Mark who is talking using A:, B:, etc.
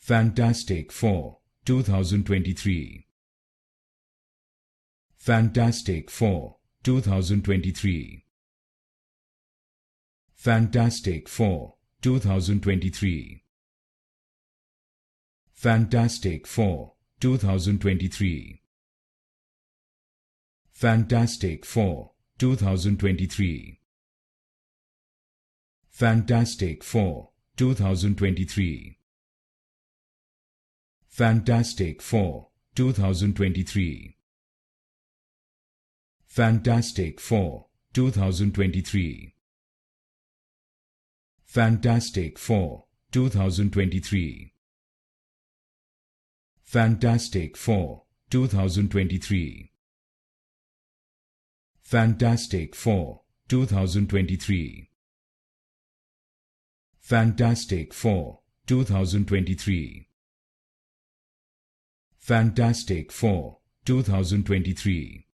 A: Fantastic for 2023. Fantastic for 2023. Fantastic for 2023. Fantastic for 2023. Fantastic for 2023. Fantastic for 2023. Fantastic for 2023. Fantastic for 2023. Fantastic for 2023. Fantastic for 2023. Fantastic for 2023. Fantastic for 2023. Fantastic for 2023.